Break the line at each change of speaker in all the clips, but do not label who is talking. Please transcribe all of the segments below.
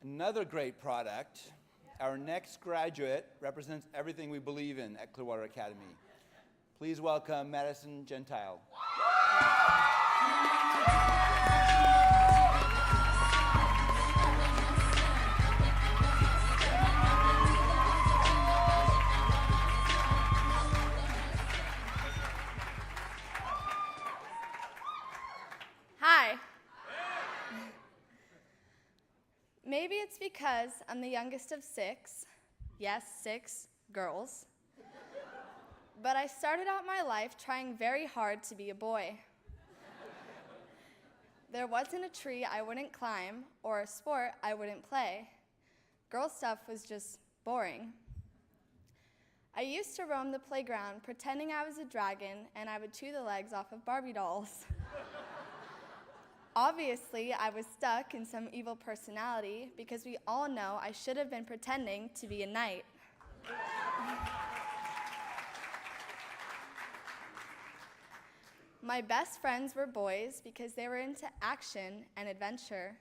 Another great product. Our next graduate represents everything we believe in at Clearwater Academy. Please welcome Madison, Gentile.
Hi. Maybe it's because I'm the youngest of 6. Yes, 6 girls. But I started out my life trying very hard to be a boy. There wasn't a tree I wouldn't climb or a sport I wouldn't play. Girl stuff was just boring. I used to roam the playground pretending I was a dragon and I would chew the legs off of Barbie dolls. Obviously, I was stuck in some evil personality because we all know I should have been pretending to be a knight. My best friends were boys because they were into action and adventure.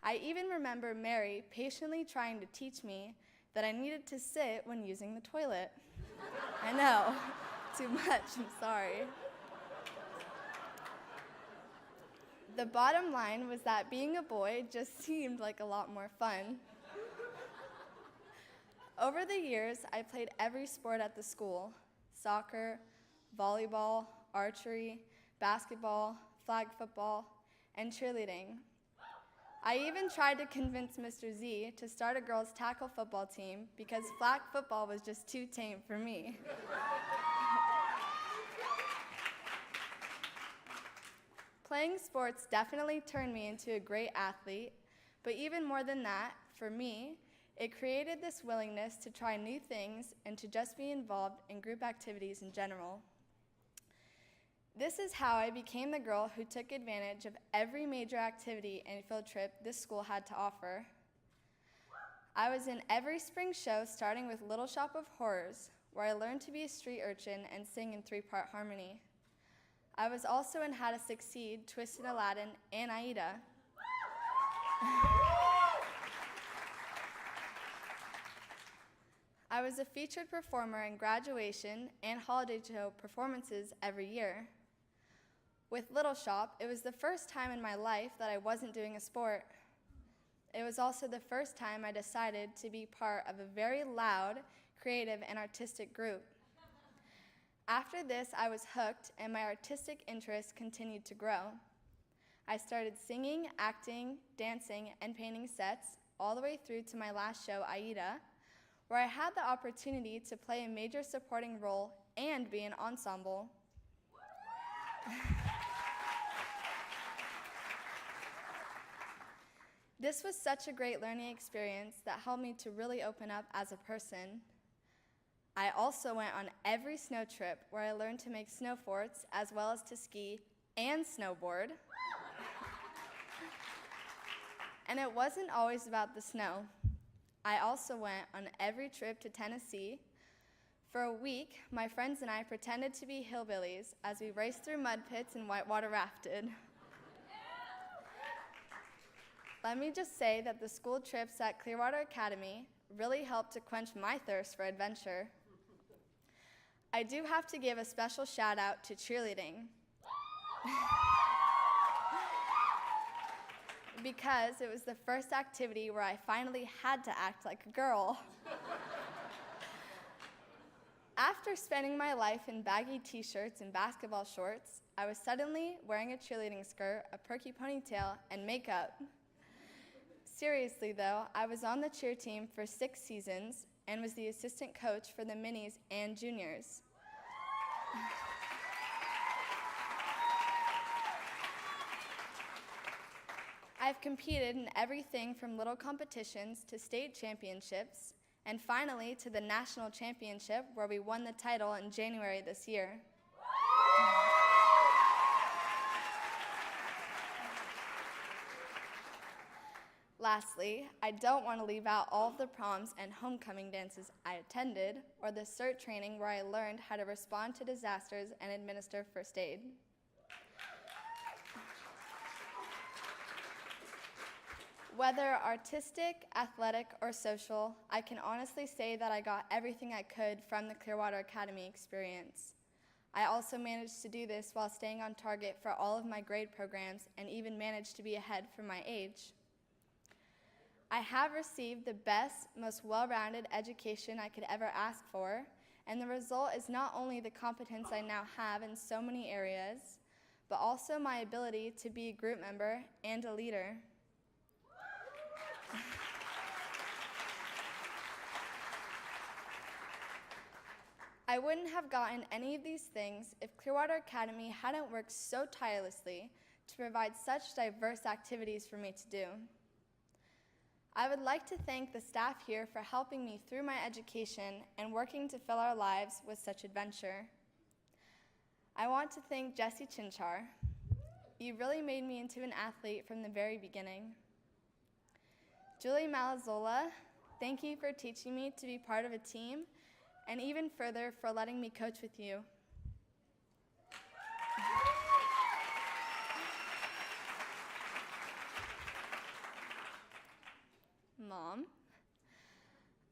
I even remember Mary patiently trying to teach me that I needed to sit when using the toilet. I know, too much, I'm sorry. The bottom line was that being a boy just seemed like a lot more fun. Over the years, I played every sport at the school: soccer, volleyball, archery, basketball, flag football, and cheerleading. I even tried to convince Mr. Z to start a girls' tackle football team because flag football was just too tame for me. Playing sports definitely turned me into a great athlete, but even more than that, for me, it created this willingness to try new things and to just be involved in group activities in general. This is how I became the girl who took advantage of every major activity and field trip this school had to offer. I was in every spring show, starting with Little Shop of Horrors, where I learned to be a street urchin and sing in 3-part harmony. I was also in How to Succeed, Twisted Aladdin, and Aida. I was a featured performer in graduation and holiday show performances every year. With Little Shop, it was the first time in my life that I wasn't doing a sport. It was also the first time I decided to be part of a very loud, creative, and artistic group. After this, I was hooked, and my artistic interest continued to grow. I started singing, acting, dancing, and painting sets all the way through to my last show, Aida, where I had the opportunity to play a major supporting role and be an ensemble. This was such a great learning experience that helped me to really open up as a person. I also went on every snow trip where I learned to make snow forts as well as to ski and snowboard. And it wasn't always about the snow. I also went on every trip to Tennessee. For a week, my friends and I pretended to be hillbillies as we raced through mud pits and whitewater rafted. Let me just say that the school trips at Clearwater Academy really helped to quench my thirst for adventure. I do have to give a special shout out to cheerleading. Because it was the first activity where I finally had to act like a girl. After spending my life in baggy t-shirts and basketball shorts, I was suddenly wearing a cheerleading skirt, a perky ponytail, and makeup. Seriously though, I was on the cheer team for 6 seasons and was the assistant coach for the minis and juniors. I've competed in everything from little competitions to state championships, and finally to the national championship where we won the title in January this year. Lastly, I don't want to leave out all of the proms and homecoming dances I attended, or the CERT training where I learned how to respond to disasters and administer first aid. Whether artistic, athletic, or social, I can honestly say that I got everything I could from the Clearwater Academy experience. I also managed to do this while staying on target for all of my grade programs and even managed to be ahead for my age. I have received the best, most well-rounded education I could ever ask for, and the result is not only the competence I now have in so many areas, but also my ability to be a group member and a leader. I wouldn't have gotten any of these things if Clearwater Academy hadn't worked so tirelessly to provide such diverse activities for me to do. I would like to thank the staff here for helping me through my education and working to fill our lives with such adventure. I want to thank Jesse Chinchar. You really made me into an athlete from the very beginning. Julie Malazzola, thank you for teaching me to be part of a team, and even further for letting me coach with you. Mom,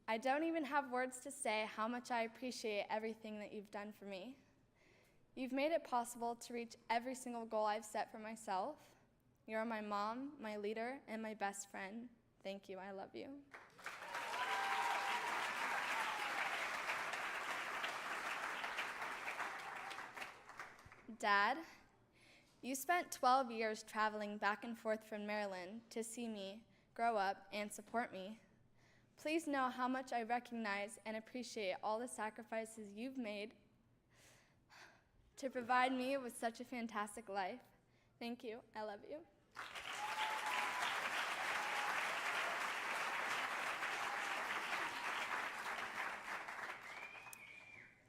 I don't even have words to say how much I appreciate everything that you've done for me. You've made it possible to reach every single goal I've set for myself. You're my mom, my leader, and my best friend. Thank you, I love you. Dad, you spent 12 years traveling back and forth from Maryland to see me grow up and support me. Please know how much I recognize and appreciate all the sacrifices you've made to provide me with such a fantastic life. Thank you. I love you.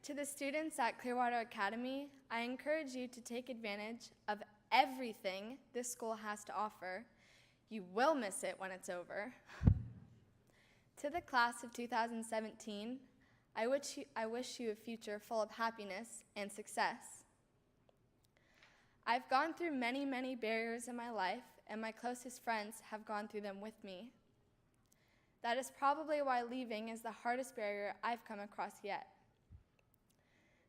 To the students at Clearwater Academy, I encourage you to take advantage of everything this school has to offer. You will miss it when it's over. To the class of 2017, I wish you a future full of happiness and success. I've gone through many, many barriers in my life, and my closest friends have gone through them with me. That is probably why leaving is the hardest barrier I've come across yet.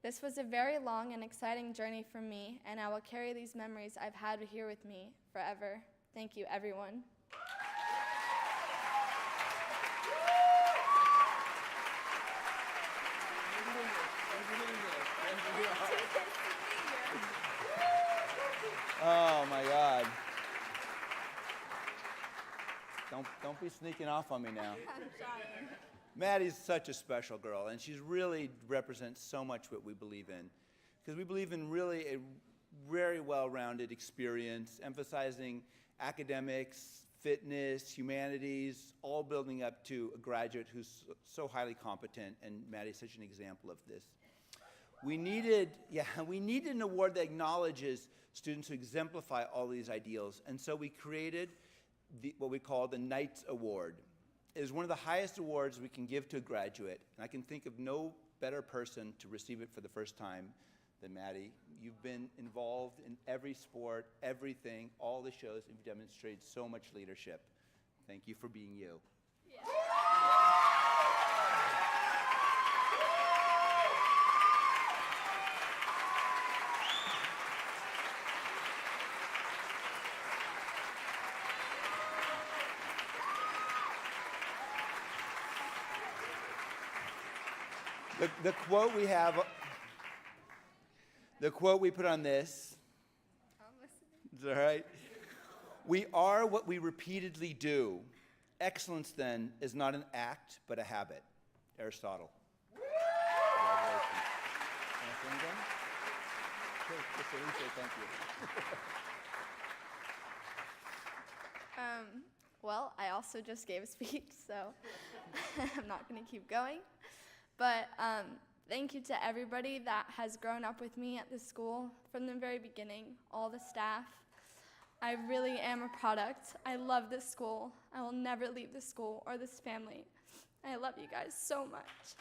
This was a very long and exciting journey for me, and I will carry these memories I've had here with me forever. Thank you, everyone.
Oh my God. Don't be sneaking off on me now.
I'm trying.
Maddie's such a special girl, and she really represents so much what we believe in. Because we believe in really a very well-rounded experience, emphasizing academics, fitness, humanities, all building up to a graduate who's so highly competent, and Maddie's such an example of this. We needed an award that acknowledges students who exemplify all these ideals, and so we created what we call the Knights Award. It is one of the highest awards we can give to a graduate, and I can think of no better person to receive it for the first time than Maddie. You've been involved in every sport, everything, all the shows, and you've demonstrated so much leadership. Thank you for being you.
Yeah.
The quote we have, the quote we put on this, is all right? We are what we repeatedly do. Excellence, then, is not an act, but a habit. Aristotle. Congratulations. Thank you.
Well, I also just gave a speech, so I'm not going to keep going. But thank you to everybody that has grown up with me at this school from the very beginning, all the staff. I really am a product. I love this school. I will never leave this school or this family. I love you guys so much.